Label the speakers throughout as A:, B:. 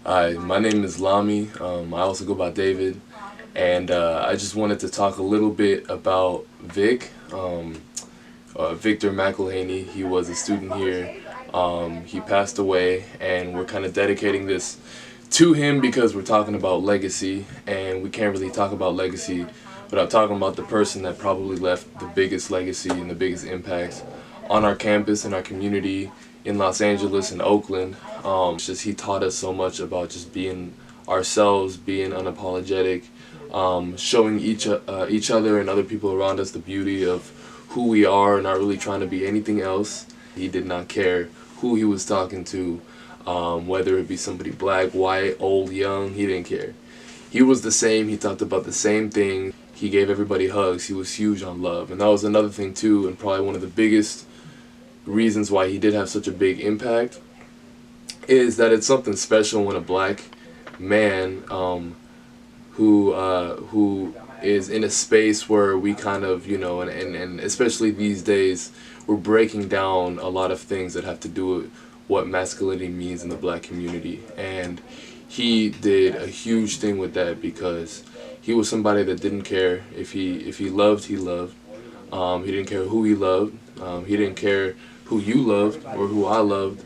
A: Hi, my name is Lami. I also go by David, and I just wanted to talk a little bit about Vic, Victor McElhaney. He was a student here. He passed away, and we're kind of dedicating this to him because we're talking about legacy, and we can't really talk about legacy without talking about the person that probably left the biggest legacy and the biggest impact on our campus and our community in Los Angeles and Oakland. He taught us so much about just being ourselves, being unapologetic, showing each other and other people around us the beauty of who we are and not really trying to be anything else. He did not care who he was talking to, whether it be somebody black, white, old, young, he didn't care. He was the same, he talked about the same thing, he gave everybody hugs, he was huge on love. And that was another thing too, and probably one of the biggest reasons why he did have such a big impact, is that it's something special when a black man who is in a space where we kind of, and especially these days, we're breaking down a lot of things that have to do with what masculinity means in the black community. And he did a huge thing with that because he was somebody that didn't care if he loved, he loved. He didn't care who he loved. He didn't care who you loved or who I loved.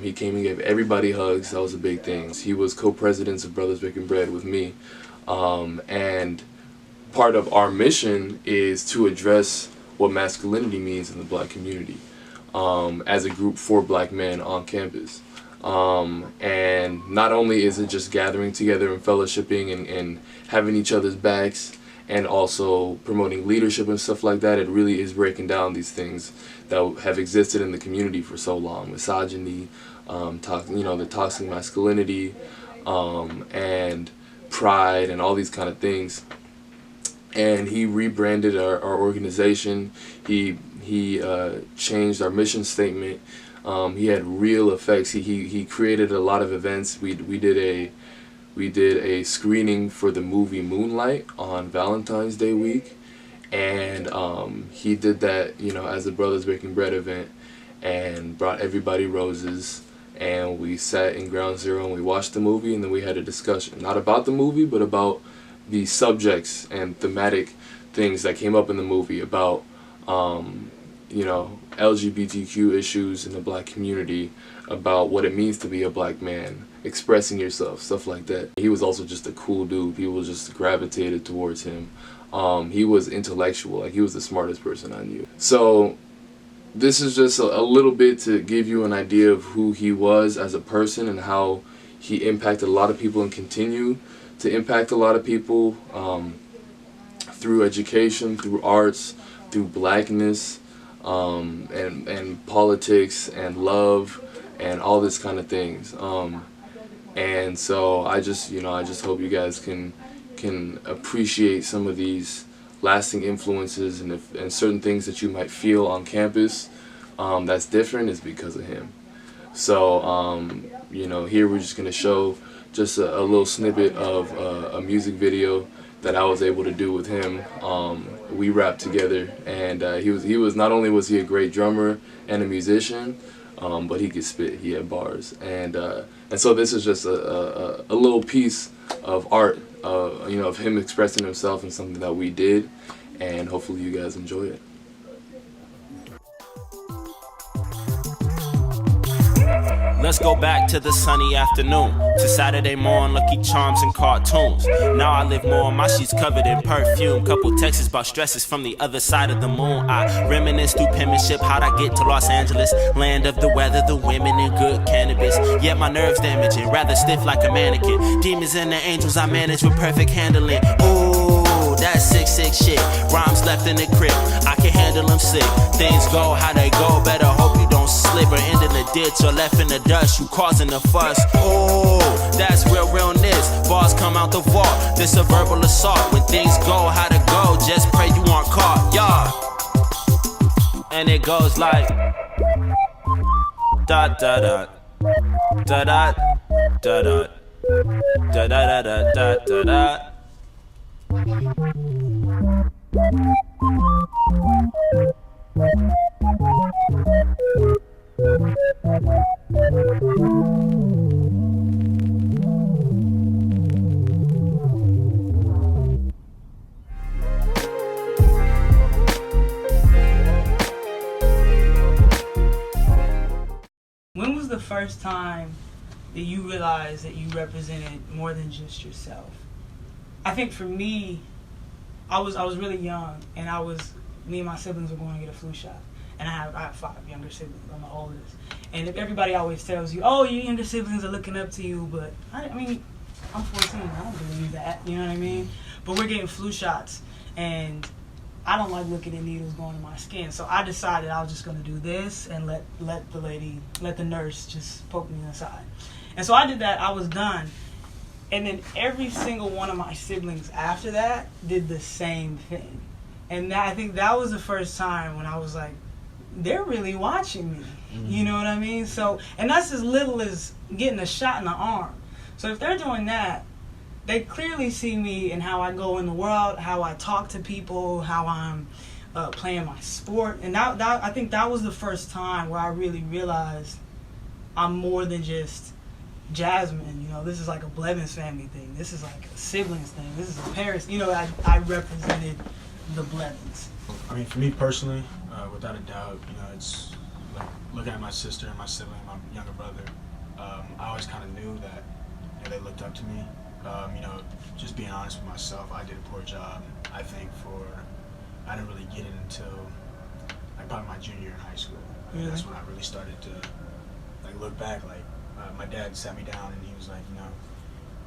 A: He came and gave everybody hugs. That was a big thing. He was co-president of Brothers Breaking Bread with me. And part of our mission is to address what masculinity means in the black community as a group for black men on campus. And not only is it just gathering together and fellowshipping and having each other's backs and also promoting leadership and stuff like that, it really is breaking down these things that have existed in the community for so long. Misogyny, the toxic masculinity, and pride and all these kind of things. And he rebranded our organization. He changed our mission statement. He had real effects. He created a lot of events. We did a screening for the movie Moonlight on Valentine's Day week, and he did that as a Brothers Breaking Bread event, and brought everybody roses, and we sat in Ground Zero and we watched the movie, and then we had a discussion, not about the movie but about the subjects and thematic things that came up in the movie about LGBTQ issues in the black community, about what it means to be a black man, expressing yourself, stuff like that. He was also just a cool dude. People just gravitated towards him. He was intellectual, like he was the smartest person I knew. So this is just a little bit to give you an idea of who he was as a person and how he impacted a lot of people and continue to impact a lot of people through education, through arts, through blackness, and politics and love and all this kind of things. And so I just hope you guys can appreciate some of these lasting influences, and certain things that you might feel on campus that's different is because of him. So here we're just gonna show just a little snippet of a music video that I was able to do with him. We rapped together, and he was not only was he a great drummer and a musician, but he could spit. He had bars, and so this is just a little piece of art, of him expressing himself in something that we did, and hopefully you guys enjoy it.
B: Let's go back to the sunny afternoon, to Saturday morning, Lucky Charms and cartoons. Now I live more, my sheets covered in perfume. Couple texts about stresses from the other side of the moon. I reminisce through penmanship, how'd I get to Los Angeles? Land of the weather, the women, and good cannabis. Yet my nerves damaging, rather stiff like a mannequin. Demons and the angels I manage with perfect handling. Ooh, that's sick shit. Rhymes left in the crib, I can handle them sick. Things go how they go, better hope you don't slip or end in the ditch or left in the dust, you causing a fuss. Oh, that's realness. Bars come out the vault. This a verbal assault. When things go how to go, just pray you aren't caught. Yeah. And it goes like dot dot dot dot dot dot dot dot dot dot dot dot dot.
C: time that you realized that you represented more than just yourself? I think for me, I was really young, and me and my siblings were going to get a flu shot. And I have 5 younger siblings. I'm the oldest. And if everybody always tells you, oh, your younger siblings are looking up to you, but I mean, I'm 14. I don't believe that. You know what I mean? But we're getting flu shots, and I don't like looking at needles going in my skin. So I decided I was just going to do this and let the nurse just poke me in the side. And so I did that. I was done. And then every single one of my siblings after that did the same thing. And I think that was the first time when I was like, they're really watching me. You know what I mean? So, and that's as little as getting a shot in the arm. So if they're doing that, they clearly see me and how I go in the world, how I talk to people, how I'm playing my sport. And that I think that was the first time where I really realized I'm more than just Jasmine. You know, this is like a Blevins family thing. This is like a siblings thing. This is a Paris. You know, I represented the Blevins.
D: I mean, for me personally, without a doubt, you know, it's like looking at my sister and my sibling, my younger brother. I always kind of knew that, you know, they looked up to me. You know, just being honest with myself, I did a poor job. I think I didn't really get it until like probably my junior year in high school.
C: Really?
D: That's when I really started to like look back. Like my dad sat me down and he was like, you know,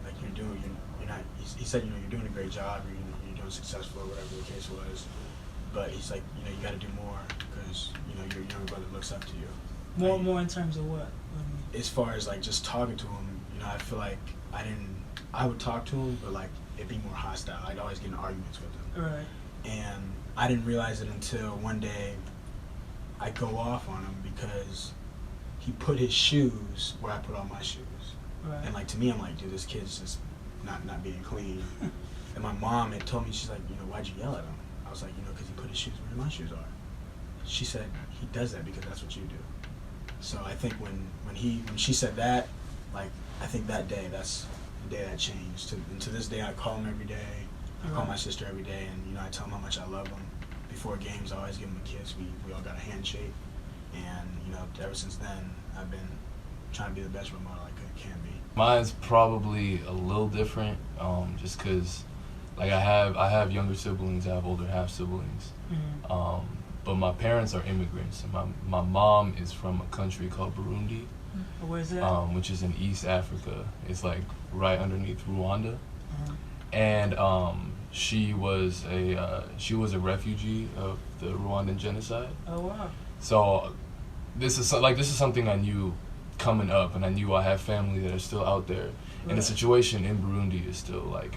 D: like you're not. He said, you know, you're doing a great job. You're doing successful or whatever the case was. But he's like, you know, you got to do more because, you know, your younger brother looks up to you.
C: More in terms of what?
D: As far as like just talking to him, you know, I feel like I would talk to him, but like it'd be more hostile. I'd always get in arguments with him.
C: Right.
D: And I didn't realize it until one day I go off on him because he put his shoes where I put all my shoes.
C: Right.
D: And like to me, I'm like, dude, this kid's just not being clean. And my mom had told me, she's like, you know, why'd you yell at him? I was like, you know, because he put his shoes where my shoes are. She said, he does that because that's what you do. So I think when she said that, like, I think that day, that's the day that changed. And to this day, I call him every day. I call my sister every day, and, you know, I tell him how much I love him. Before games, I always give him a kiss. We all got a handshake. And, you know, ever since then, I've been trying to be the best role model I can be.
A: Mine's probably a little different, just because, like, I have younger siblings, I have older half siblings, but my parents are immigrants. And my mom is from a country called Burundi,
C: Where's that?
A: which is in East Africa. It's like right underneath Rwanda, and she was a refugee of the Rwandan genocide.
C: Oh wow!
A: So this is something I knew coming up, and I knew I have family that are still out there, and the situation in Burundi is still like,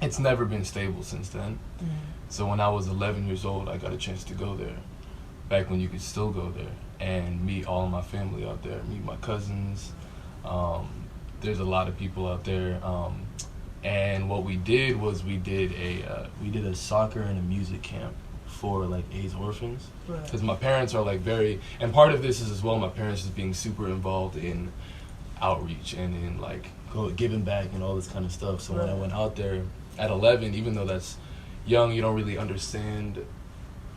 A: it's never been stable since then. So when I was 11 years old, I got a chance to go there, back when you could still go there, and meet all of my family out there, meet my cousins. There's a lot of people out there, and what we did was we did a soccer and a music camp for like AIDS orphans, because my parents are like and part of this is as well my parents is being super involved in outreach and in like giving back and all this kind of stuff. So when I went out there at 11, even though that's young, you don't really understand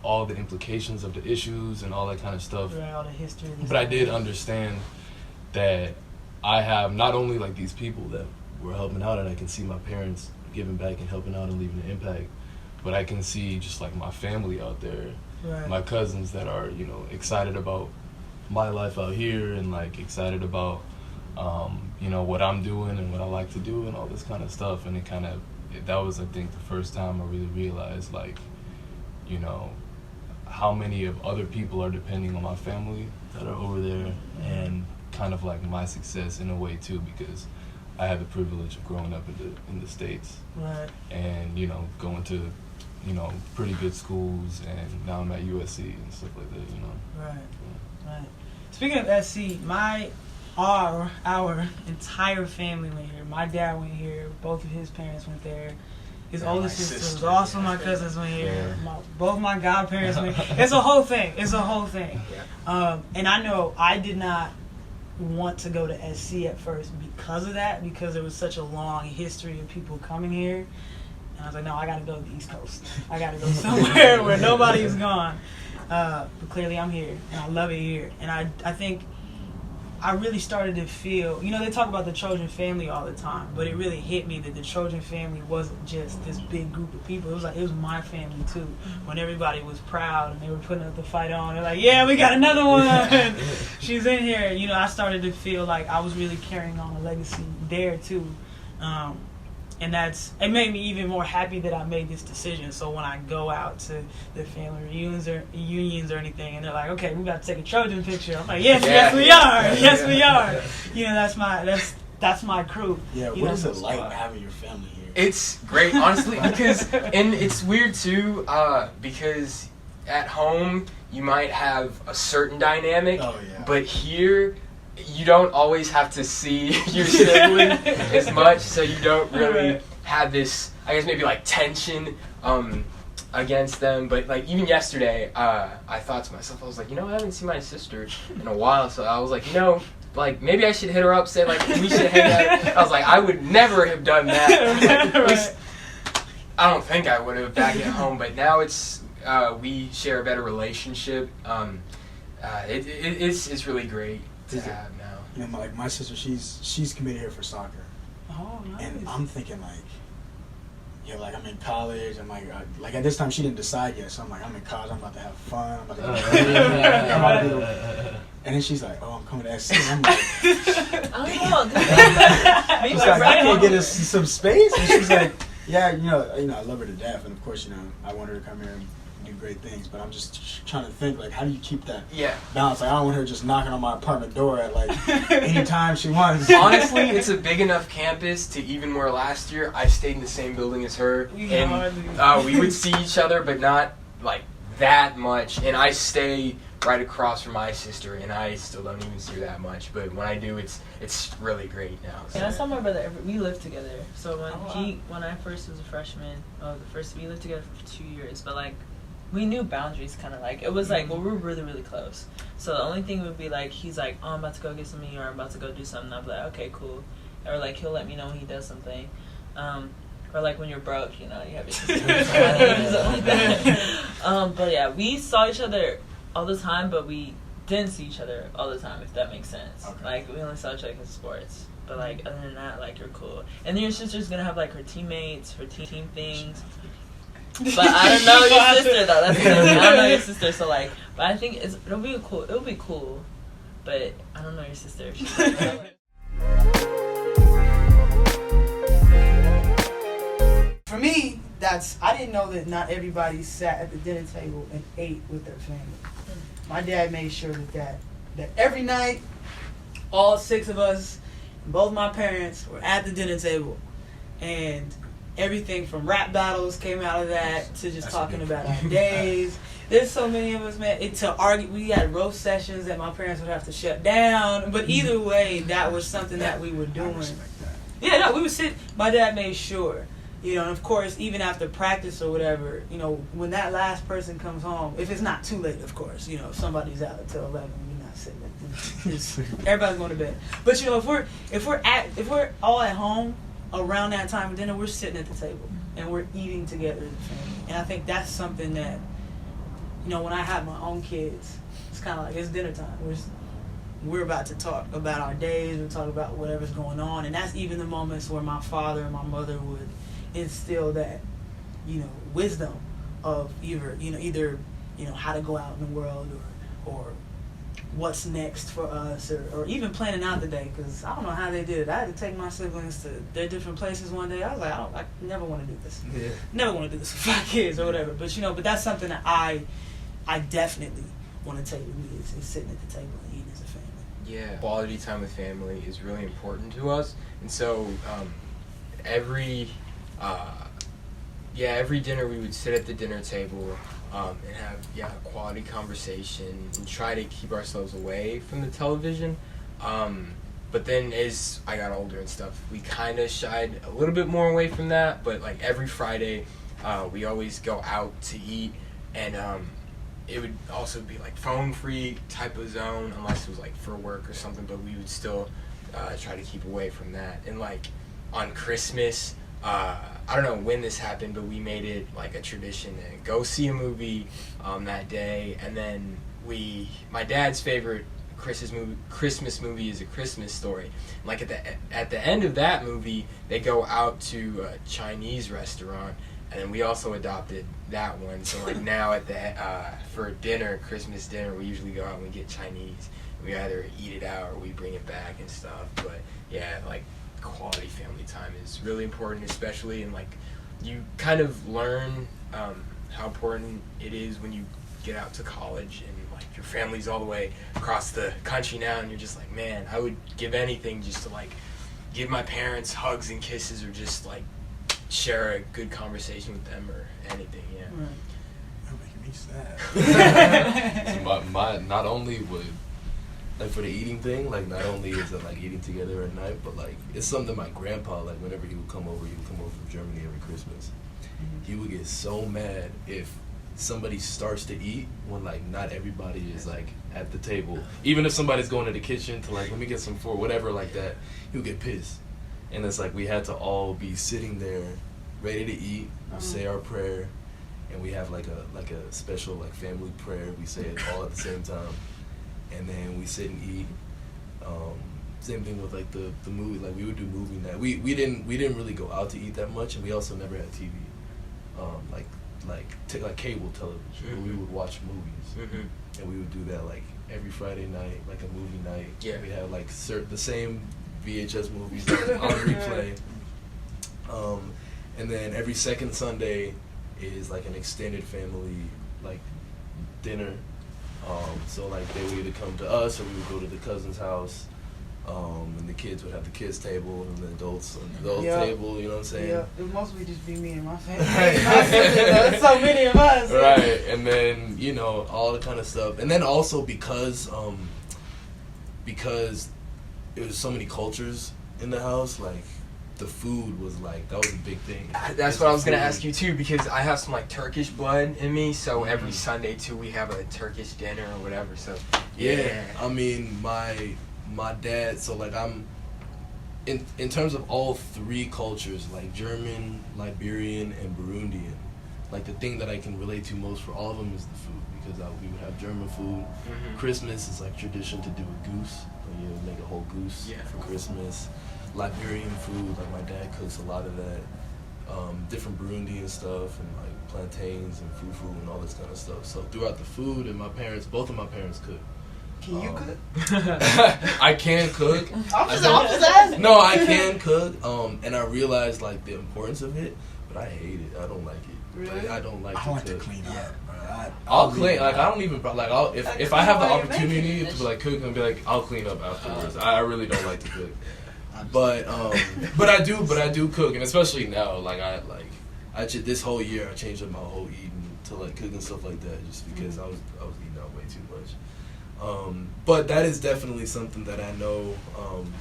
A: all the implications of the issues and all that kind of stuff.
C: Right, all the history.
A: But I did understand that I have not only like these people that were helping out, and I can see my parents giving back and helping out and leaving an impact, but I can see just like my family out there, my cousins that are, you know, excited about my life out here and like excited about, you know, what I'm doing and what I like to do and all this kind of stuff. And that was, I think, the first time I really realized, like, you know, how many of other people are depending on my family that are over there, and kind of like my success in a way too, because I had the privilege of growing up in the States, and, you know, going to, you know, pretty good schools, and now I'm at USC and stuff like that, you know.
C: Right. Speaking of SC, our entire family went here. My dad went here. Both of his parents went there. His oldest sister, also my cousins went here. Both my godparents went here. It's a whole thing. And I know I did not want to go to SC at first because of that, because there was such a long history of people coming here. And I was like, no, I got to go to the East Coast. I got to go somewhere where nobody's gone. But clearly I'm here, and I love it here. And I think I really started to feel, they talk about the Trojan family all the time, but it really hit me that the Trojan family wasn't just this big group of people. It was my family too. When everybody was proud and they were putting up the fight on, they're like, yeah, we got another one. She's in here. I started to feel like I was really carrying on a legacy there too. And it made me even more happy that I made this decision. So when I go out to the family reunions or anything, and they're like, "Okay, we got to take a Trojan picture," I'm like, "Yes, we are. Yes, we are." That's my crew.
D: Yeah. What is it like having your family here?
E: It's great, honestly, and it's weird too, because at home you might have a certain dynamic, but here you don't always have to see your sibling as much, so you don't really have this, I guess, maybe like tension against them. But like even yesterday, I thought to myself, I was like, I haven't seen my sister in a while, so I was like, like maybe I should hit her up, say like we should hang out. I was like, I would never have done that. At least, I don't think I would have back at home, but now it's we share a better relationship. It's really great to have now.
D: Like my sister, she's committed here for soccer.
C: Oh, nice.
D: And I'm thinking like I'm in college. I'm like at this time she didn't decide yet, so I'm like, I'm in college. I'm about to have fun. I'm about to and then she's like, oh, I'm coming to SC. And I'm like, she's like, I can't get us some space. And she's like, yeah, I love her to death, and of course, I want her to come here and do great things, but I'm just trying to think, like, how do you keep that balance? Like, I don't want her just knocking on my apartment door at like any time she wants.
E: Honestly, it's a big enough campus to even where last year I stayed in the same building as her, and we would see each other, but not like that much. And I stay right across from my sister, and I still don't even see her that much. But when I do, it's really great now.
F: So. Yeah, I saw my brother. We lived together. So when I first was a freshman, we lived together for 2 years. But like, we knew boundaries, kind of like it was like, well, we were really really close. So the only thing would be like, he's like, oh, I'm about to go get something, or I'm about to go do something. I'll be like, okay, cool. Or like he'll let me know when he does something. Or like when you're broke, you have your sister or something like that. But yeah, we saw each other all the time, but we didn't see each other all the time, if that makes sense. Okay. Like, we only saw each other in sports. But, like, other than that, like, you're cool. And then your sister's going to have, like, her teammates, her team things. But I don't know your sister, though. That's the thing. I don't know your sister, so, like, but I think it'll be cool. But I don't know your sister. She's like,
C: for me, I didn't know that not everybody sat at the dinner table and ate with their family. My dad made sure that every night, all 6 of us, both my parents, were at the dinner table, and everything from rap battles came out of that to just talking about our days. There's so many of us, man. To argue, we had roast sessions that my parents would have to shut down. But either way, that was something that we were doing. Yeah, no, we would sit. My dad made sure. And of course, even after practice or whatever, when that last person comes home, if it's not too late, of course, if somebody's out until 11, you're not sitting at everybody's going to bed. But if we're all at home around that time of dinner, we're sitting at the table and we're eating together as a family. And I think that's something that, when I have my own kids, it's kind of like it's dinner time. We're about to talk about our days, we'll talk about whatever's going on, and that's even the moments where my father and my mother would instill that, wisdom of either how to go out in the world or what's next for us or even planning out the day, because I don't know how they did it. I had to take my siblings to their different places one day. I was like, I never want to do this. Yeah. Never want to do this with 5 kids or whatever. But but that's something that I definitely want to take with me is sitting at the table and eating as a family.
E: Yeah, quality time with family is really important to us, and so every dinner we would sit at the dinner table and have a quality conversation and try to keep ourselves away from the television. But then as I got older and stuff, we kind of shied a little bit more away from that. But like every Friday, we always go out to eat, and it would also be like phone-free type of zone, unless it was like for work or something. But we would still try to keep away from that. And like on Christmas, I don't know when this happened, but we made it like a tradition to go see a movie that day. And then my dad's favorite Christmas movie is a Christmas story. Like at the end of that movie, they go out to a Chinese restaurant, and then we also adopted that one. So like now for dinner, Christmas dinner, we usually go out and we get Chinese. We either eat it out or we bring it back and stuff. But yeah, like quality family time is really important, especially in like you kind of learn how important it is when you get out to college and like your family's all the way across the country now, and you're just like, man, I would give anything just to like give my parents hugs and kisses or just like share a good conversation with them or anything. Yeah.
D: You're making me sad.
A: So my not only would like for the eating thing, like not only is it like eating together at night, but like it's something my grandpa, like whenever he would come over from Germany every Christmas. He would get so mad if somebody starts to eat when like not everybody is like at the table. Even if somebody's going to the kitchen to like let me get some food, whatever like that, he would get pissed. And it's like we had to all be sitting there ready to eat, say our prayer, and we have like a special like family prayer. We say it all at the same time, and then we sit and eat. Same thing with like the movie. Like we would do movie night. We didn't really go out to eat that much, and we also never had TV. Like cable television. We would watch movies, and we would do that like every Friday night, like a movie night.
E: Yeah.
A: We had like the same VHS movies on replay. And then every second Sunday is like an extended family like dinner. So like they would either come to us or we would go to the cousin's house. And the kids would have the kids table and the adults on the adult table, you know what I'm saying?
C: Yeah, it would mostly just be me and my family. There's so many of us.
A: Right, and then, you know, all the kind of stuff. And then also because it was so many cultures in the house, like, the food was like, that was a big thing.
E: That's what I was going to ask you too, because I have some like Turkish blood in me, so every Sunday too we have a Turkish dinner or whatever, so
A: yeah. I mean, my dad, so like I'm in terms of all three cultures, like German, Liberian, and Burundian, like the thing that I can relate to most for all of them is the food, because we would have German food. Christmas is like tradition to do a goose, like, you know, make a whole goose for Christmas. Liberian food, like my dad cooks a lot of that. Different Burundian stuff and like plantains and fufu and all this kind of stuff. So throughout the food, and both of my parents cook.
C: Can you cook?
A: I can cook.
C: I'm just asking.
A: No, I can cook. And I realized like the importance of it, but I hate it. I don't like it.
C: Really?
A: Like, I don't like
D: I
A: to
D: like
A: cook.
D: to clean up.
A: I'll clean. Like I don't even like. If I have the opportunity to like cook and be like, I'll clean up afterwards. I really don't like to cook. But I do cook, and especially now, this whole year I changed up my whole eating to like cooking stuff like that, just because I was eating out way too much. But that is definitely something that I know,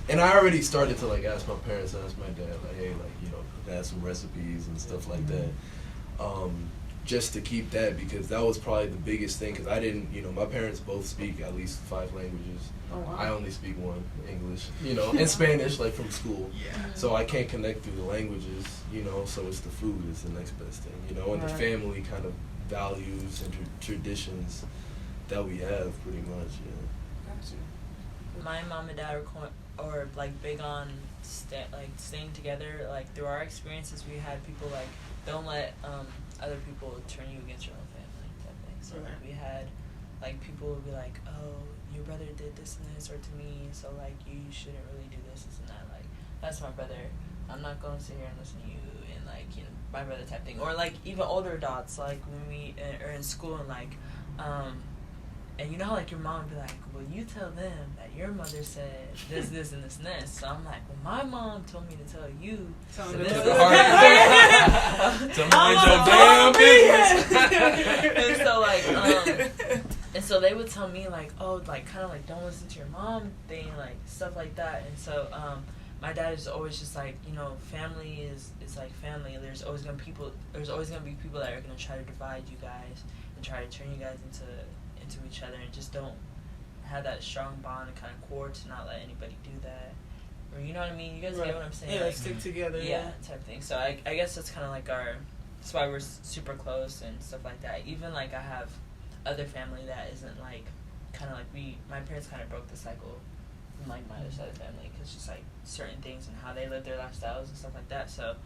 A: and I already started to like ask my parents, ask my dad, like, hey, like, you know, add some recipes and stuff like that, just to keep that, because that was probably the biggest thing, because I didn't, you know, my parents both speak at least 5 languages.
C: Oh, wow.
A: I only speak 1, English, you know, and Spanish, like from school. So I can't connect through the languages, you know, so it's the food is the next best thing, you know, and the family kind of values and traditions that we have pretty much, yeah.
C: Gotcha.
F: My mom and dad are like big on staying together. Like through our experiences, we had people like don't let other people turn you against your own family type thing. So like we had like people would be like, oh, your brother did this and this, or to me, so like you shouldn't really do this and that. Like that's my brother. I'm not going to sit here and listen to you and like, you know, my brother type thing. Or like even older adults, like when we are in school and like and you know how like your mom would be like, well, you tell them that your mother said this, this, and this, and this. So I'm like, well, my mom told me to tell you.
C: Tell
F: so
C: me
F: this
C: to
F: is
C: tell
F: hard.
A: To mind your damn business.
F: And so like, and so they would tell me like, oh, like kind of like don't listen to your mom thing, like stuff like that. And so my dad is always just like, you know, family is like family. There's always gonna be people that are gonna try to divide you guys and try to turn you guys into each other, and just don't have that strong bond and kind of core to not let anybody do that, or you know what I mean? You guys get what I'm saying?
C: Yeah,
F: like,
C: stick together.
F: yeah, type thing. So I guess that's kind of like that's why we're super close and stuff like that. Even like I have other family that isn't like kind of like my parents kind of broke the cycle from like my other side of the family, because just like certain things and how they live their lifestyles and stuff like that. So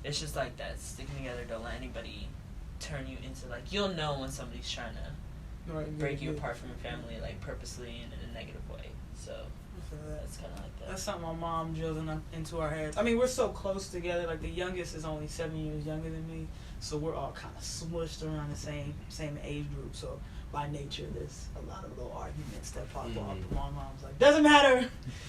F: it's just like that, sticking together. Don't let anybody turn you into like, you'll know when somebody's trying to break you apart from your family, like purposely and in a negative way. So that's kind of like that.
C: That's something my mom drills into our heads. I mean, we're so close together. Like, the youngest is only 7 years younger than me, so we're all kind of smushed around the same age group. So by nature, there's a lot of little arguments that pop up. My mom's like, doesn't matter.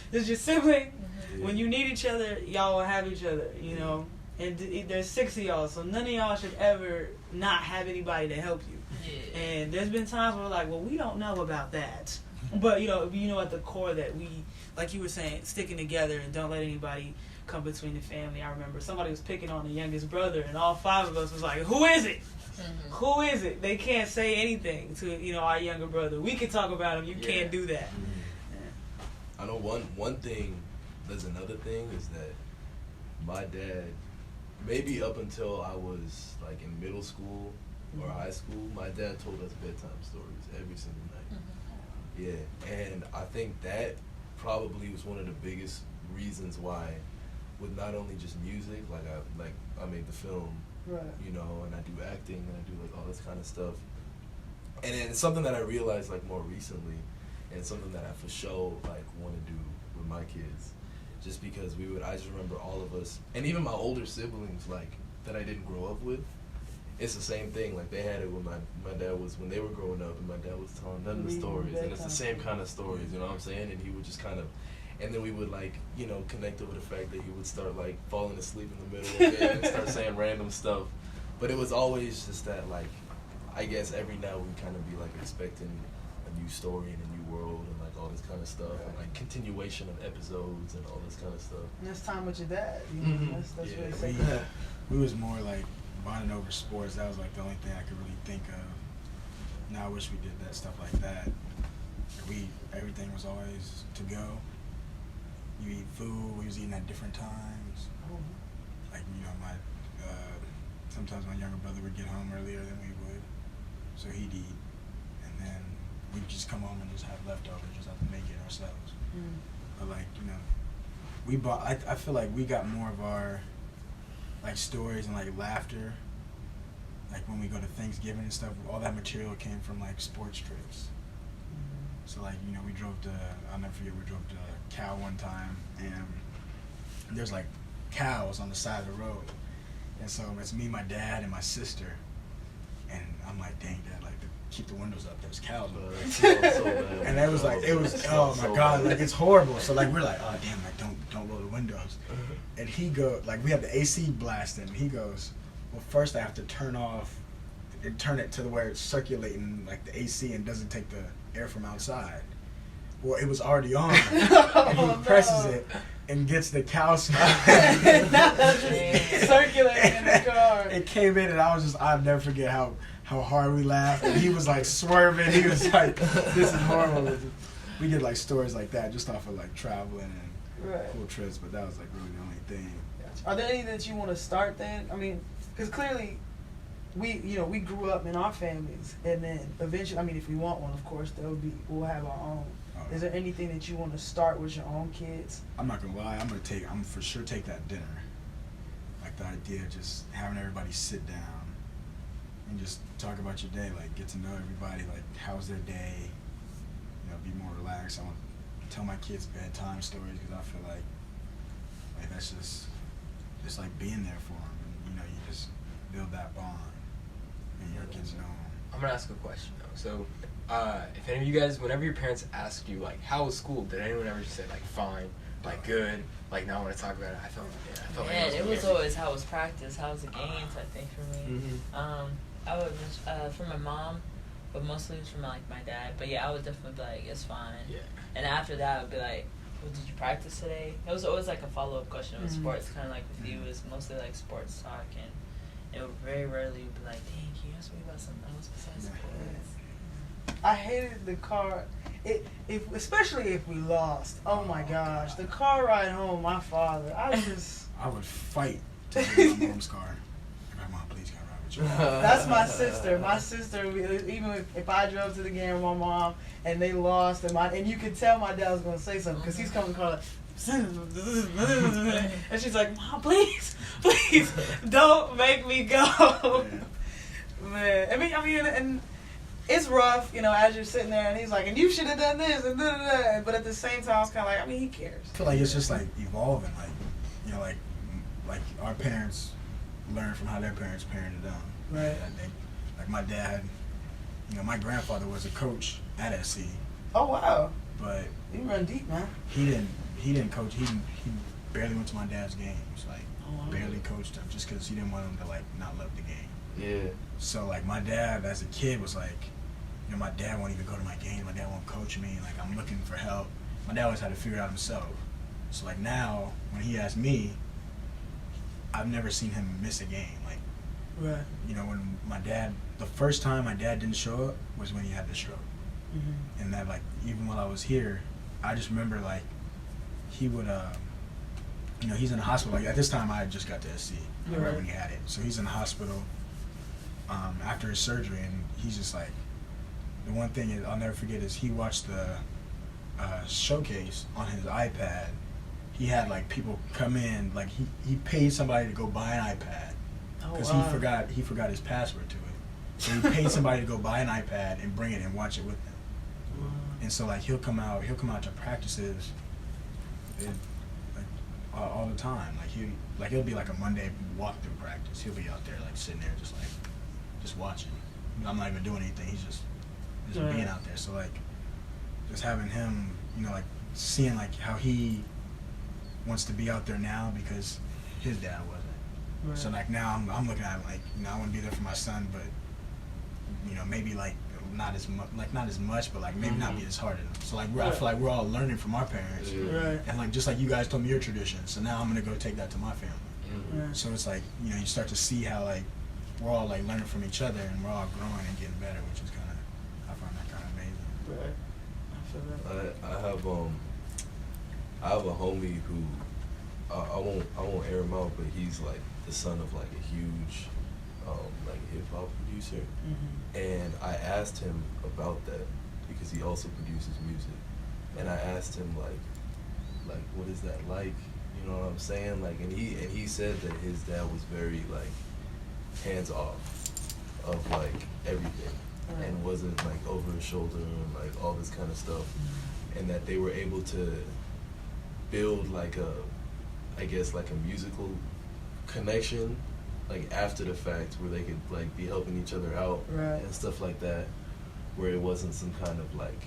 C: This is your sibling. When you need each other, y'all will have each other, you know. And there's 6 of y'all, so none of y'all should ever not have anybody to help you. Yeah. And there's been times where we're like, well, we don't know about that. But, you know, at the core that we, like you were saying, sticking together and don't let anybody come between the family. I remember somebody was picking on the youngest brother, and all 5 of us was like, who is it? Who is it? They can't say anything to, you know, our younger brother. We can talk about him. You can't do that.
A: I know one thing, there's another thing, is that my dad, maybe up until I was like in middle school or high school, my dad told us bedtime stories every single night. Yeah, and I think that probably was one of the biggest reasons why, with not only just music, I made the film, you know, and I do acting and I do like all this kind of stuff. And then it's something that I realized like more recently, and something that I for sure like want to do with my kids. Just because I just remember all of us, and even my older siblings, like, that I didn't grow up with, it's the same thing. Like, they had it when my dad was, when they were growing up, and my dad was telling them the stories, and it's the same kind of stories, you know what I'm saying? And he would just kind of, and then we would, like, you know, connect over the fact that he would start, like, falling asleep in the middle of it and start saying random stuff. But it was always just that, like, I guess every now we kind of be, like, expecting a new story and a new world, and like all this kind of stuff, and like continuation of episodes and all this kind of stuff.
C: And that's time with your dad. You know? That's really sick.
D: We was more like bonding over sports. That was like the only thing I could really think of. Now I wish we did that stuff like that. Everything was always to go. You eat food. We was eating at different times. Like, you know, sometimes my younger brother would get home earlier than we would, so he'd eat, and then we'd just come home and just have leftovers, just have to make it ourselves. But like, you know, I feel like we got more of our like stories and like laughter, like when we go to Thanksgiving and stuff, all that material came from like sports trips. So like, you know, I'll never forget, we drove to Cal one time, and there's like cows on the side of the road. And so it's me, my dad, and my sister. And I'm like, dang, Dad, like, keep the windows up. There's cows over there. And it was like, oh my God, like, it's horrible. So like, we're like, oh damn, like, don't roll the windows. And he like, we have the AC blasting. And he goes, well, first I have to turn it to where it's circulating like the AC and doesn't take the air from outside. Well, it was already on. And he presses it and gets the cow smell.
C: Circulating in the car.
D: It came in, and I'll never forget how hard we laughed. And he was like swerving. He was like, this is horrible. We get like stories like that just off of like traveling and cool trips, but that was like really the only thing.
C: Are there any that you want to start then? I mean, because clearly we grew up in our families, and then eventually, I mean, if we want one, of course, we'll have our own. Is there anything that you want to start with your own kids? I'm
D: not gonna lie, I'm for sure take that dinner. Like the idea of just having everybody sit down and just talk about your day, like get to know everybody, like how's their day, you know, be more relaxed. I want to tell my kids bedtime stories, because I feel like that's just like being there for them, and you know, you just build that bond, and your kids know them.
E: I'm gonna ask a question though. So, if any of you guys, whenever your parents asked you like, "How was school?" Did anyone ever just say like, "Fine," like, "Good," like, "Now I want to talk about it"? I felt like
F: it was always how was practice, how was the games. I think for me, I would for my mom, but mostly from like my dad. But yeah, I would definitely be like, "It's fine." Yeah. And after that, I would be like, well, "Did you practice today?" It was always like a follow-up question with sports, kind of like with you. It was mostly like sports talk, and it would very rarely be like, "Dang, can you ask me about something else besides sports?"
C: I hated the car, especially if we lost. Oh my gosh, the car ride home, my father, I would fight
D: to get my mom's car. My mom, please, can I ride
C: That's my sister. My sister, even if I drove to the game with my mom and they lost, and you could tell my dad was going to say something because he's coming to call her. And she's like, Mom, please, don't make me go. Man, I mean, and it's rough, you know, as you're sitting there, and he's like, and you should have done this, and da-da-da. But at the same time, it's kind of like, I mean, he cares.
D: I feel like it's just like evolving, like, you know, like our parents learn from how their parents parented them.
C: Right.
D: Like my dad, you know, my grandfather was a coach at SC.
C: Oh wow.
D: But
C: you run deep, man.
D: He didn't coach. He barely went to my dad's games. Like barely coached him just because he didn't want him to like not love the game.
A: Yeah.
D: So like my dad as a kid was like, you know, my dad won't even go to my game. My dad won't coach me. Like I'm looking for help. My dad always had to figure it out himself. So like now when he asked me, I've never seen him miss a game. Like,
C: right.
D: You know, when the first time my dad didn't show up was when he had the stroke. Mm-hmm. And that like even while I was here, I just remember like he would, you know, he's in the hospital. Like at this time, I had just got to SC right when he had it. So he's in the hospital after his surgery, and he's just like, the one thing I'll never forget is he watched the showcase on his iPad. He had like people come in, like he paid somebody to go buy an iPad because he forgot his password to it. So he paid somebody to go buy an iPad and bring it and watch it with him. Wow. And so like he'll come out to practices. All the time, like he'll be like a Monday walkthrough practice. He'll be out there like sitting there just watching. I'm not even doing anything. He's just being out there. So like just having him, you know, like seeing like how he wants to be out there now because his dad wasn't. Right. So like now I'm looking at it like, you know, I want to be there for my son, but you know maybe like not as much, but like maybe not be as hard enough. So like I feel like we're all learning from our parents,
C: right.
D: And like just like you guys told me your tradition, so now I'm gonna go take that to my family.
C: Right.
D: So it's like, you know, you start to see how like we're all like learning from each other and we're all growing and getting better, which is kind of, I find that kind of amazing.
C: Right. I feel that.
A: I have a homie who I won't air him out, but he's like the son of like a huge like hip hop producer, and I asked him about that because he also produces music, and I asked him like what is that like? You know what I'm saying? Like, and he said that his dad was very like hands off of like everything, and wasn't like over his shoulder and like all this kind of stuff, and that they were able to build like I guess like a musical connection like after the fact where they could like be helping each other out and stuff like that, where it wasn't some kind of like,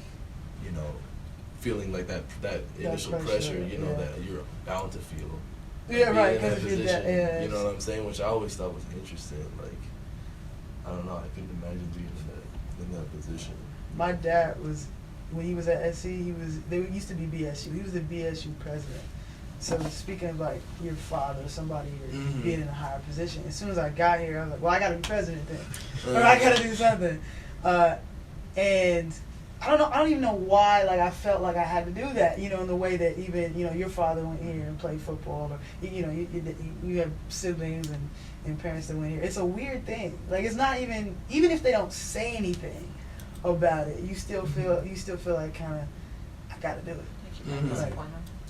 A: you know, feeling like that initial pressure, you know, that you're bound to feel.
C: Yeah, right.
A: In that position, you know what I'm saying? Which I always thought was interesting. Like, I don't know, I couldn't imagine being in that position.
C: My dad was, when he was at SC, they used to be BSU. He was the BSU president. So speaking of like your father, somebody being in a higher position, as soon as I got here, I was like, well, I got to be president then, or I got to do something. And I don't even know why. Like I felt like I had to do that, you know, in the way that even, you know, your father went here and played football, or you know, you have siblings and parents that went here. It's a weird thing. Like it's not even if they don't say anything about it, you still feel like kind of I got to do it. Like,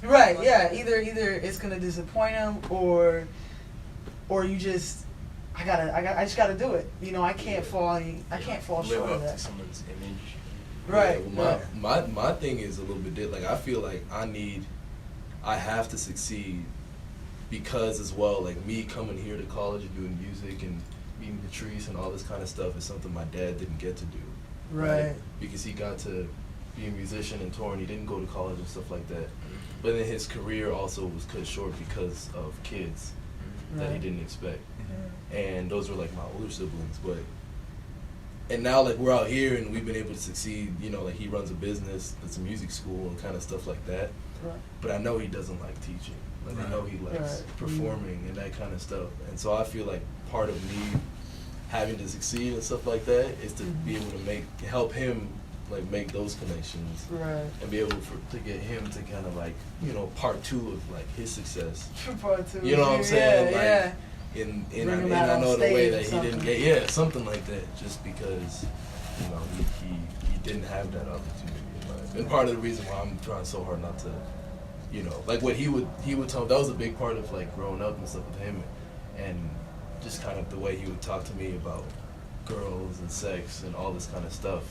C: right, yeah. Either it's gonna disappoint them, or you just I just gotta do it. You know, I can't fall short of that.
E: To someone's image.
C: Right.
A: Yeah, well, my thing is a little bit different. Like I feel like I have to succeed because as well, like me coming here to college and doing music and meeting Patrice and all this kind of stuff is something my dad didn't get to do.
C: Right.
A: Because he got to be a musician and tour and he didn't go to college and stuff like that. But then his career also was cut short because of kids that he didn't expect. And those were like my older siblings. And now like we're out here and we've been able to succeed, you know, like he runs a business that's a music school and kind of stuff like that. Right. But I know he doesn't like teaching. Like I know he likes performing and that kind of stuff. And so I feel like part of me having to succeed and stuff like that is to be able to help him like make those connections, and be able to get him to kind of like, you know, part two of like his success.
C: Part two.
A: You know what I'm saying? in
C: Bring him
A: in
C: out on
A: another way that
C: stage
A: he
C: or
A: didn't
C: something.
A: get. Yeah, something like that. Just because, you know, he didn't have that opportunity in life. And part of the reason why I'm trying so hard not to, you know, like what he would tell. That was a big part of like growing up and stuff with him, and just kind of the way he would talk to me about girls and sex and all this kind of stuff.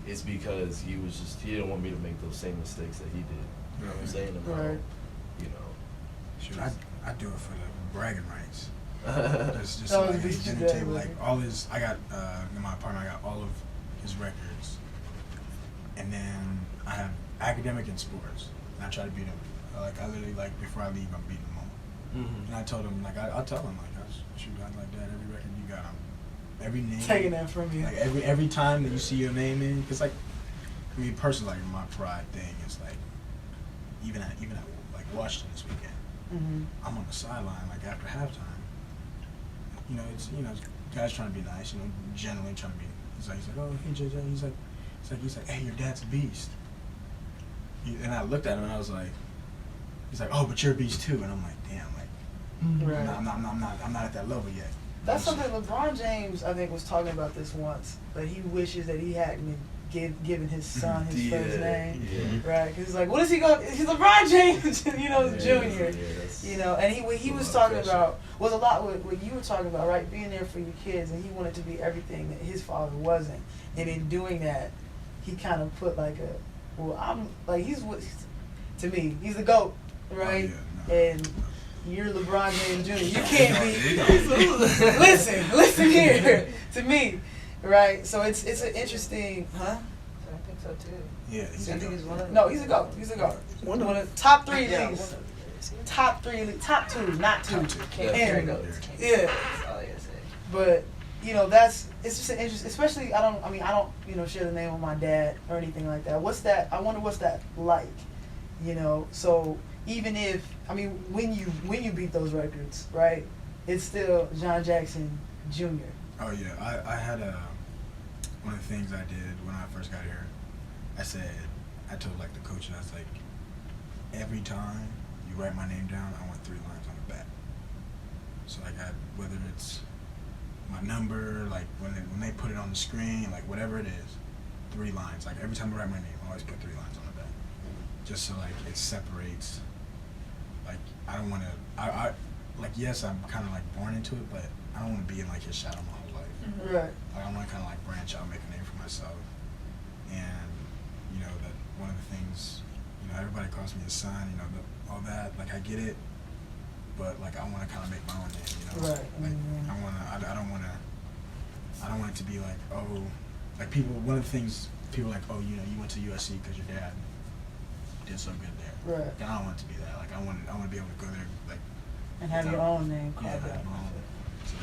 A: Is because he didn't want me to make those same mistakes that he did. You know what I'm saying? About,
C: Right.
A: you know.
D: Shoot, I do it for the bragging rights. Just
C: That
D: so
C: was
D: like his
C: Beast
D: dinner
C: Today,
D: table,
C: wasn't
D: like
C: it?
D: all his. I got in my apartment. I got all of his records, and then I have academic and sports. And I try to beat him. I literally like before I leave, I'm beating them all.
A: Mm-hmm.
D: And I told him like I'll tell him like shoot, I like that every record you got, every name.
C: Taking that from you.
D: Like every time that you see your name in, because like, I mean, personally, like my pride thing is like, even at like Washington this weekend, I'm on the sideline like after halftime. You know, it's guys trying to be nice, you know, generally trying to be. He's like, oh hey JJ, he's like, hey, your dad's a beast. And I looked at him and I was like, he's like, oh, but you're a beast too, and I'm like, damn, like,
C: Right.
D: I'm not at that level yet.
C: That's something LeBron James, I think, was talking about this once. That he wishes that he hadn't given his son his first name, right? Because he's like, what is he going? He's LeBron James, you know, junior. You know, and he was talking about was a lot what you were talking about, right? Being there for your kids, and he wanted to be everything that his father wasn't. And in doing that, he kind of put like to me, he's the GOAT, right?
D: Oh, yeah, no.
C: And you're LeBron James Jr. You can't be. Listen here to me, right? So it's an interesting, huh?
F: I think so too.
D: Yeah,
F: I think he's one of
C: No, he's a GOAT. He's a GOAT. One of the top three leagues. Top two, not two.
F: Can't
C: And-
F: go.
C: Yeah.
F: That's all I gotta say.
C: But you know, it's just an interest. Especially, I don't share the name of my dad or anything like that. I wonder what's that like, you know. So even if when you beat those records, right? It's still John Jackson Jr.
D: Oh yeah, I had one of the things I did when I first got here. I told like the coach, I was like, every time you write my name down, I want 3 lines on the back. So like whether it's my number, like when they put it on the screen, like whatever it is, 3 lines. Like every time I write my name, I always put 3 lines on the back, just so like it separates. Like I don't want to. I like yes, I'm kind of like born into it, but I don't want to be in like his shadow my whole life.
C: Right.
D: Like, I want to kind of like branch out, make a name for myself, and you know that one of the things, you know, everybody calls me a son, you know, all that. Like I get it, but like I want to kind of make my own name, you know.
C: Right.
D: Like I don't want it to be like, oh, like people. One of the things people are like, oh, you know, you went to USC because your dad did so good there.
C: Right.
D: And I don't want it to be that. Like I want to be able to go there, like.
C: And have your own name
D: Yeah,
C: carved out.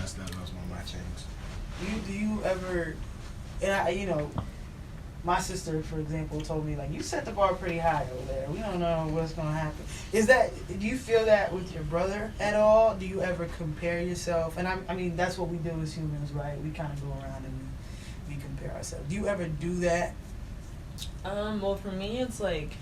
D: so that was one of my things.
C: Do you ever, and my sister, for example, told me, like, you set the bar pretty high over there. We don't know what's going to happen. Do you feel that with your brother at all? Do you ever compare yourself? And I mean, that's what we do as humans, right? We kind of go around and we compare ourselves. Do you ever do that?
F: Well, for me, it's like,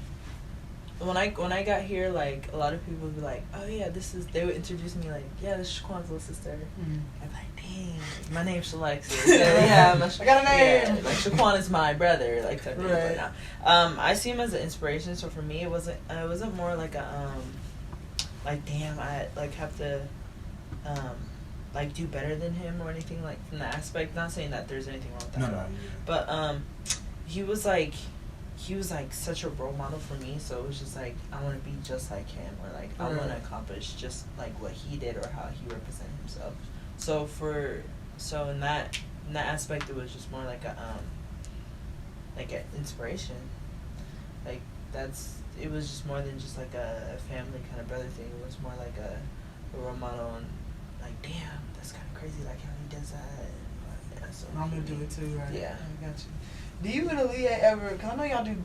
F: when I got here, like, a lot of people would be like, oh yeah, they would introduce me like, yeah, this is Shaquan's little sister. I'm like, dang, my name's Alexis. Yeah,
C: I got a name.
F: Yeah, like Shaquan is my brother, like type of thing
C: Right.
F: right now. I see him as an inspiration. So for me, it wasn't more like a like, damn, I like have to like do better than him or anything, like from that aspect. Not saying that there's anything wrong with that at all. But he was like such a role model for me, so it was just like I want to be just like him, or like I want to accomplish just like what he did or how he represented himself. So in that aspect, it was just more like an inspiration. Like it was just more than just like a family kind of brother thing. It was more like a role model, and like, damn, that's kind of crazy, like how he does that. Yeah, so
C: I'm going to do it too, right?
F: Yeah.
C: I got you. Do you and Aaliyah ever, because I know y'all do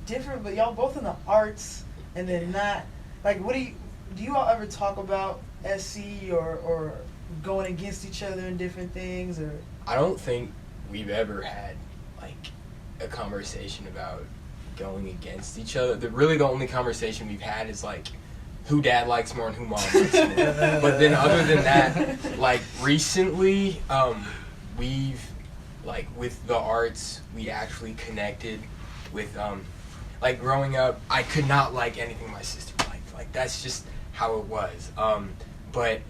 C: different, but y'all both in the arts, and then not, like, do you all ever talk about SC or going against each other in different things, or?
G: I don't think we've ever had, like, a conversation about going against each other. The only conversation we've had is, like,
E: who dad likes more and who mom likes more. But then other than that, like recently, we've like with the arts, we actually connected with like growing up, I could not like anything my sister liked. Like that's just how it was. But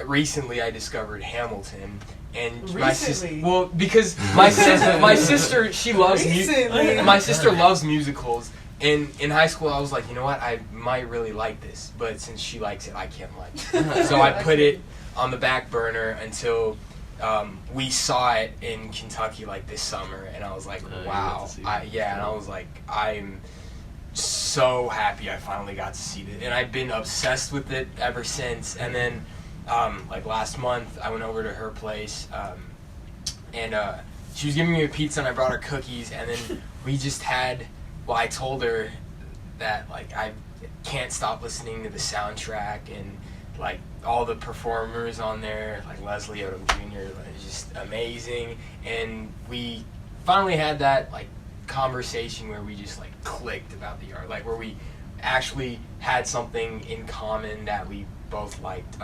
E: recently I discovered Hamilton. And my sister, well, because my sister, she loves my sister loves musicals. And in high school, I was like, you know what, I might really like this, but since she likes it, I can't like it. So I put it on the back burner until we saw it in Kentucky like this summer, and I was like, wow, and I was like, I'm so happy I finally got to see it, and I've been obsessed with it ever since. And then like last month, I went over to her place, and she was giving me a pizza, and I brought her cookies, and then we just had. Well, I told her that like I can't stop listening to the soundtrack and like all the performers on there, like Leslie Odom Jr. Like, just amazing. And we finally had that like conversation where we just like clicked about the art, like where we actually had something in common that we both liked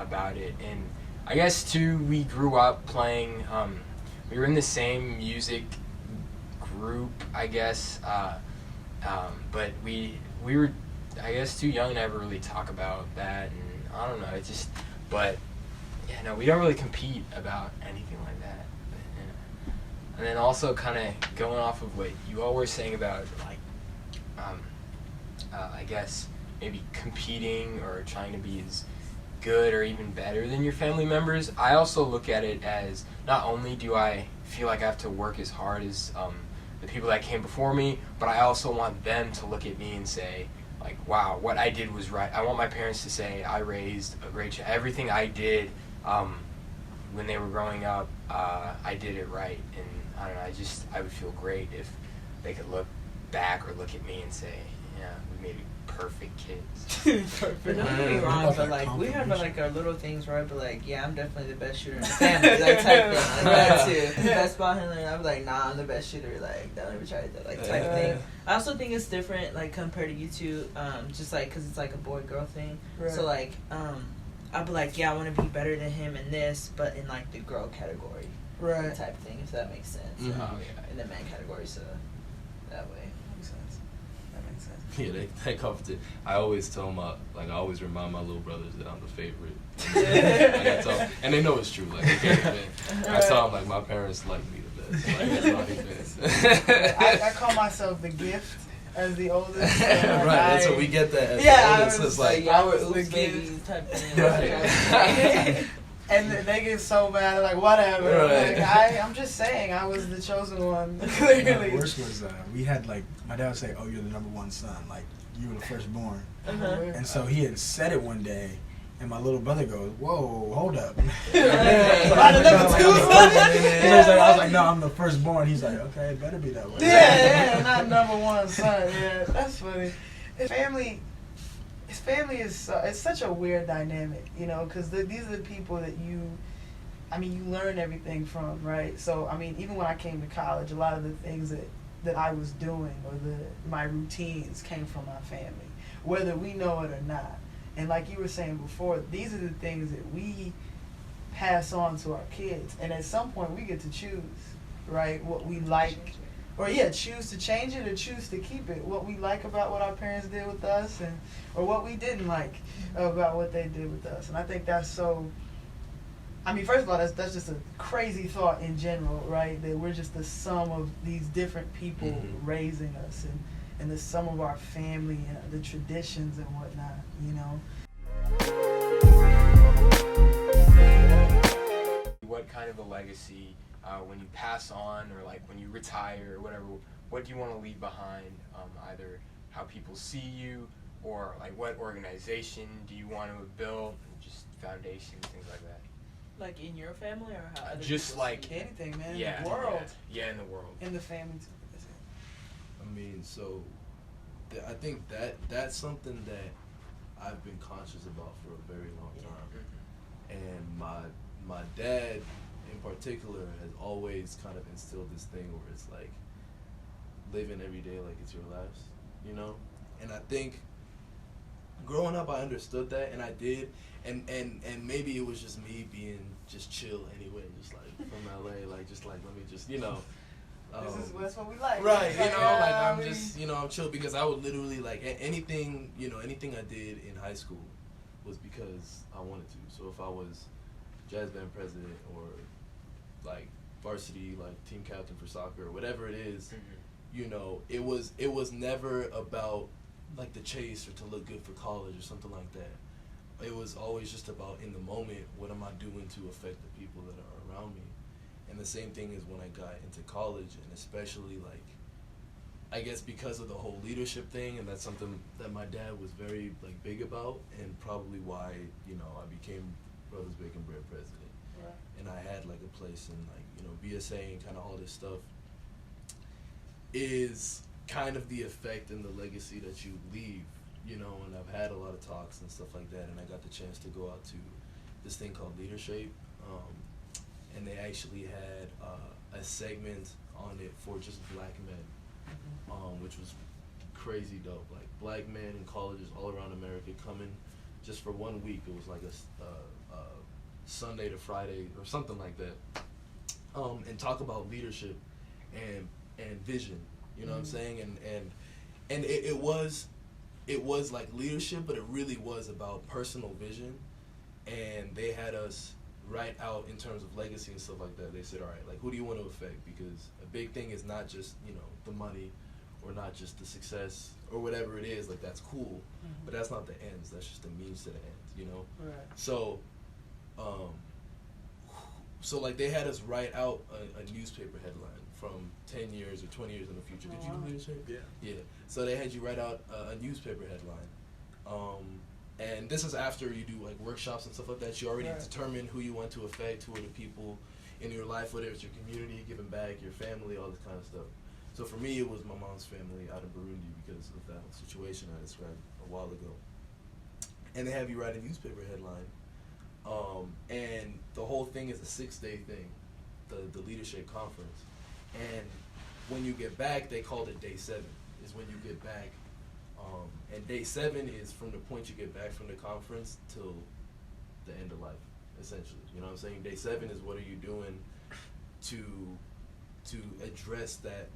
E: about it. And I guess too, we grew up playing. We were in the same music group, I guess. But we were, I guess, too young to ever really talk about that, and I don't know, it just, but, yeah, no, we don't really compete about anything like that. But, yeah. And then also kind of going off of what you all were saying about, like, I guess, maybe competing or trying to be as good or even better than your family members, I also look at it as, not only do I feel like I have to work as hard as, the people that came before me, but I also want them to look at me and say, like, wow, what I did was right. I want my parents to say I raised a great child. Everything I did when they were growing up, I did it right. And I don't know, I would feel great if they could look back or look at me and say, yeah, we made perfect kids.
F: But don't get me wrong, but like we have like our little things, right? But like, yeah, I'm definitely the best shooter in the family, like type thing, like that too. The best ball handler, I'm like, nah, I'm the best shooter, like don't ever try that, like type thing. I also think it's different, like compared to you two, just like because it's like a boy girl thing. Right. So like, I'll be like, yeah, I want to be better than him in this, but in like the girl category, right? Type thing, if that makes sense.
E: Mm-hmm. Yeah.
F: In the man category, so that way.
A: Yeah, they competition. I always tell I always remind my little brothers that I'm the favorite. And they know it's true. Like, I tell them, like, my parents like me the best. Like, that's not even.
C: I call myself the gift as the oldest.
A: Right, so we get that as the oldest. It's like,
F: I was the gift type thing.
C: Right. And they get so mad, they're like, whatever.
A: Right.
C: Like, I'm just saying, I was the chosen one. Clearly.
D: The worst was, we had, like, my dad would say, oh, you're the number one son. Like, you were the firstborn. And so he had said it one day, and my little brother goes, whoa, hold up. I was like, no, I'm the firstborn. He's like, okay, it better be that way.
C: Yeah, not number one son. Yeah, that's funny. His family is it's such a weird dynamic, you know, because these are the people that you learn everything from, right? So, I mean, even when I came to college, a lot of the things that I was doing or my routines came from my family, whether we know it or not. And like you were saying before, these are the things that we pass on to our kids. And at some point, we get to choose, right, what we like. Or choose to change it or choose to keep it. What we like about what our parents did with us, or what we didn't like about what they did with us. And I think that's so. I mean, first of all, that's just a crazy thought in general, right? That we're just the sum of these different people raising us, and the sum of our family and the traditions and whatnot. You know.
E: What kind of a legacy? When you pass on or like when you retire or whatever, what do you want to leave behind? Either how people see you or like what organization do you want to have built, just foundations, things like that.
F: Like in your family or how?
E: Just like
C: anything, man.
E: Yeah,
C: in the world.
E: Yeah, in the world.
C: In the family too.
A: I mean, so I think that's something that I've been conscious about for a very long time, and my dad in particular has always kind of instilled this thing where it's like living every day like it's your last, you know? And I think
H: growing up, I understood that, and I did, and maybe it was just me being just chill anyway, just like from LA, like just like let me just
C: That's what we like.
H: right, like I'm just I'm chill because I would literally like anything I did in high school was because I wanted to. So if I was jazz band president or like varsity like team captain for soccer or whatever it is, it was never about like the chase or to look good for college or something like that. It was always just about in the moment, what am I doing to affect the people that are around me. And the same thing is when I got into college, and especially like I guess because of the whole leadership thing, and that's something that my dad was very like big about, and probably why I became Brothers Bacon Bread president.
C: Right. And
H: I had like a place in like BSA and kind of all this stuff is kind of the effect and the legacy that you leave, and I've had a lot of talks and stuff like that, and I got the chance to go out to this thing called Leadership, and they actually had a segment on it for just black men, which was crazy dope. Like black men in colleges all around America coming just for 1 week. It was like a Sunday to Friday or something like that, and talk about leadership and vision. You know what I'm saying? And it was like leadership, but it really was about personal vision. And they had us write out in terms of legacy and stuff like that. They said, all right, like who do you want to affect? Because a big thing is not just the money or not just the success or whatever it is. Like that's cool, but that's not the ends. That's just the means to the ends.
C: Right.
H: So like they had us write out a newspaper headline from 10 years or 20 years in the future. Did you do leadership?
D: Yeah.
H: Yeah. So they had you write out a newspaper headline. And this is after you do like workshops and stuff like that. You already determine who you want to affect, who are the people in your life, whether it's your community, giving back, your family, all this kind of stuff. So for me, it was my mom's family out of Burundi because of that situation I described a while ago. And they have you write a newspaper headline. And the whole thing is a 6-day thing, the leadership conference. And when you get back, they called it day 7, is when you get back. And day 7 is from the point you get back from the conference till the end of life, essentially. You know what I'm saying? Day 7 is what are you doing to address that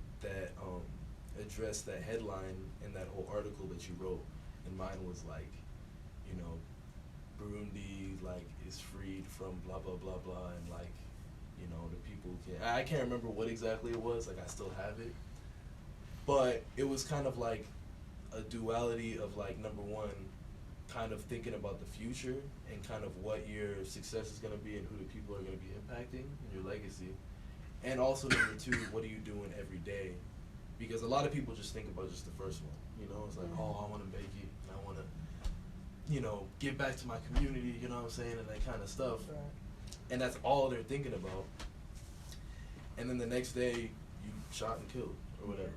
H: headline and that whole article that you wrote. And mine was like, Burundi like is freed from blah blah blah blah, and like the people can. I can't remember what exactly it was. Like I still have it, but it was kind of like a duality of like number one, kind of thinking about the future and kind of what your success is going to be and who the people are going to be impacting and your legacy, and also number 2, what are you doing every day? Because a lot of people just think about just the first one. It's like, oh, I want to make it, and I want to give back to my community, you know what I'm saying, and that kind of stuff. Right. And that's all they're thinking about. And then the next day, you shot and killed, or whatever.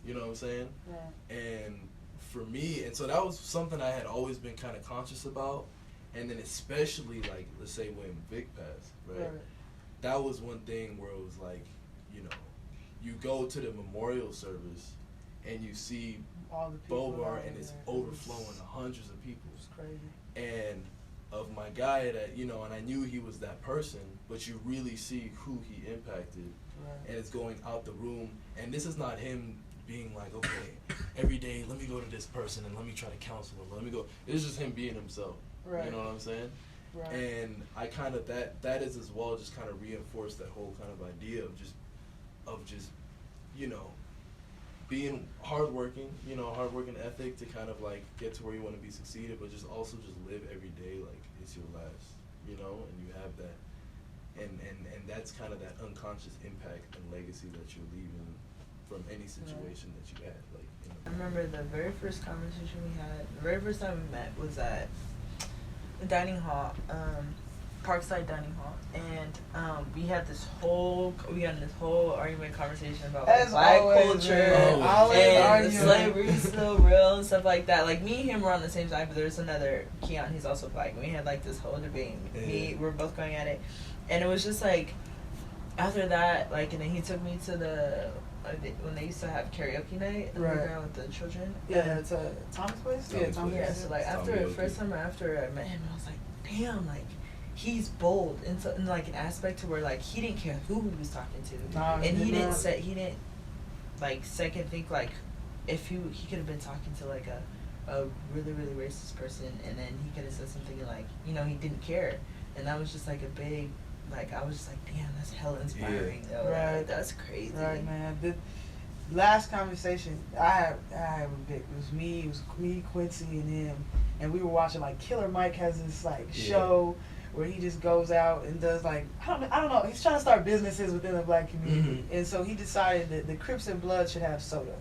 H: You know what I'm saying? Yeah. And for me, and so that was something I had always been kind of conscious about. And then especially, like, let's say when Vic passed, right? That was one thing where it was like, you go to the memorial service, and you see all the Bovard, and it's overflowing to hundreds of people. It's crazy. And of my guy that, and I knew he was that person, but you really see who he impacted. Right. And it's going out the room. And this is not him being like, okay, every day, let me go to this person and let me try to counsel him. Let me go. It's just him being himself. Right. You know what I'm saying? Right. And I kind of, that is as well just kind of reinforced that whole kind of idea of just being hardworking, hardworking ethic to kind of like get to where you want to be succeeded, but just also just live every day like it's your last, and you have that, and that's kind of that unconscious impact and legacy that you're leaving from any situation that you had. Like,
F: I remember the very first conversation we had, the very first time we met was at the dining hall, Parkside Dining Hall, and we had this whole argument conversation about black culture and slavery is still real and stuff like that. Like me and him were on the same side, but there's another Keon, he's also black, and we had like this whole debate. We were both going at it, and it was just like after that, like, and then he took me to the when they used to have karaoke night on the
C: Right.
F: ground with the children.
C: Yeah, it's a Thomas Place. Yeah,
A: Thomas
C: Thomas
F: Yeah,
C: Place.
F: so like
A: Tom
F: after
A: Yogi.
F: first time after I met him, I was like, damn, like he's bold in like an aspect to where like he didn't care who he was talking to,
C: Nah,
F: and
C: he did not.
F: he didn't like second think like if he could have been talking to like a really really racist person, and then he could have said something like he didn't care, and that was just like a big like I was just like damn, that's hella inspiring.
A: Yeah.
F: Though.
C: Right.
F: That's crazy.
C: Right, man. The last conversation I had with Vic, it was me, Quincy, and him, and we were watching like Killer Mike has this like show where he just goes out and does like I don't know. He's trying to start businesses within the black community, and so he decided that the Crips and Blood should have soda.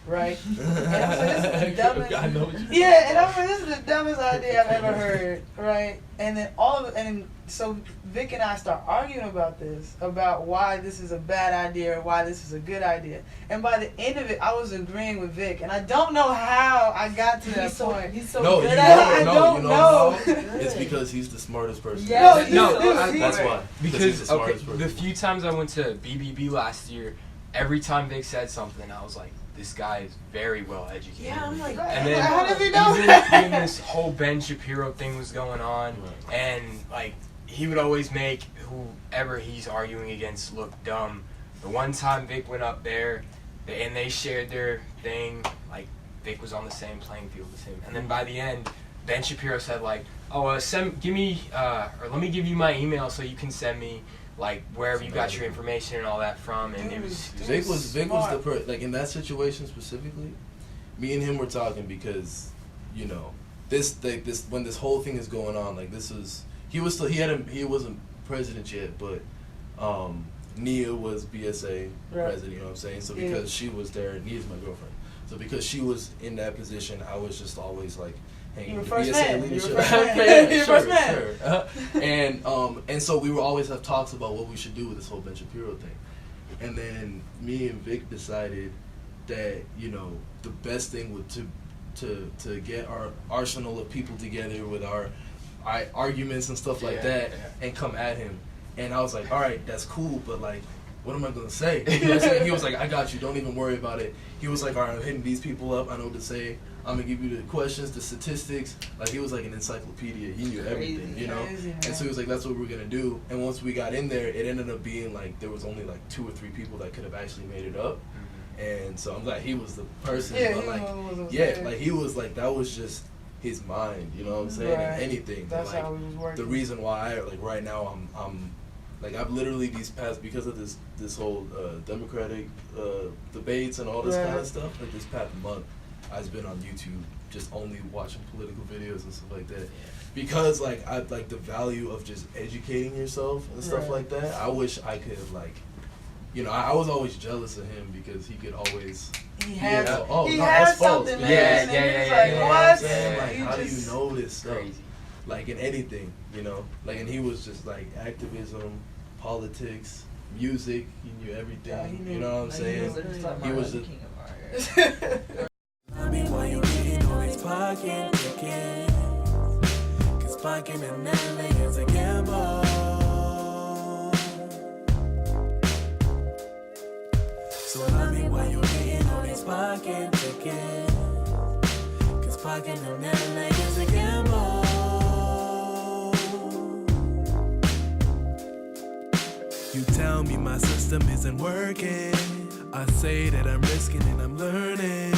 C: Right? And I was like, this is the dumbest.
H: I know what you're
C: Yeah, and I was like, this is the dumbest idea I've ever heard. Right? And then so Vic and I start arguing about this, about why this is a bad idea or why this is a good idea. And by the end of it, I was agreeing with Vic, and I don't know how I got to that point.
F: He's so
H: No,
F: good
H: you
F: at
H: know,
F: it.
C: I
H: no,
C: don't
H: you know
C: know.
H: how? It's because he's the smartest person.
F: Yes,
C: No,
H: That's why. he's
E: Because
H: the smartest
E: the
H: person.
E: few times I went to BBB last year, every time Vic said something, I was like, this guy is very well educated.
F: Yeah, I'm like,
E: And then
C: how does he know
E: even
C: that?
E: when this whole Ben Shapiro thing was going on,
H: Right.
E: and like he would always make whoever he's arguing against look dumb. The one time Vic went up there, and they shared their thing, like Vic was on the same playing field as him. And then by the end, Ben Shapiro said like, "Oh, let me give you my email so you can send me like wherever you got your information and all that from." And it was
H: Vic was the like in that situation specifically. Me and him were talking because, you know, this when this whole thing is going on, like he wasn't president yet, but Nia was BSA president. You know what I'm saying? So because she was there, Nia's my girlfriend. So because she was in that position, I was just always like hanging with the BSA leadership. And so we would always have talks about what we should do with this whole Ben Shapiro thing. And then me and Vic decided that, you know, the best thing would to get our arsenal of people together with our arguments and stuff like that and come at him. And I was like, all right, that's cool, but like, what am I going to say? You know what I'm saying? He was like, I got you, don't even worry about it. He was like, all right, I'm hitting these people up, I know what to say. I'm going to give you the questions, the statistics. Like, he was like an encyclopedia. He knew everything, you know? And so he was like, that's what we're going to do. And once we got in there, it ended up being like, there was only like 2 or 3 people that could have actually made it up. And so I'm glad he was the person.
C: Yeah,
H: but like he was like, that was just his mind, you know what I'm saying?
C: Right.
H: And anything.
C: That's
H: like,
C: how he was working.
H: the reason why, like right now, I'm like I've literally because of this whole Democratic debates and all this kind of stuff. Like this past month, I've been on YouTube just only watching political videos and stuff like that. Because like I like the value of just educating yourself and stuff like that. I wish I could have like, you know, I was always jealous of him because he could always.
C: He has
H: that's false.
C: something.
E: Yeah.
C: What?
H: Like, how do you know this stuff?
E: crazy.
H: Like in anything, you know, like, and he was just like activism, politics, music. He knew everything.
C: Yeah, he knew.
H: You know what I'm saying? He was
F: the
H: just.
F: king of art.
I: I mean, why you getting on his pocket again? Cause pocket in LA is a gamble. So I mean, why you getting on his pocket again? Cause pocket in LA is a gamble. You tell me my system isn't working. I say that I'm risking and I'm learning.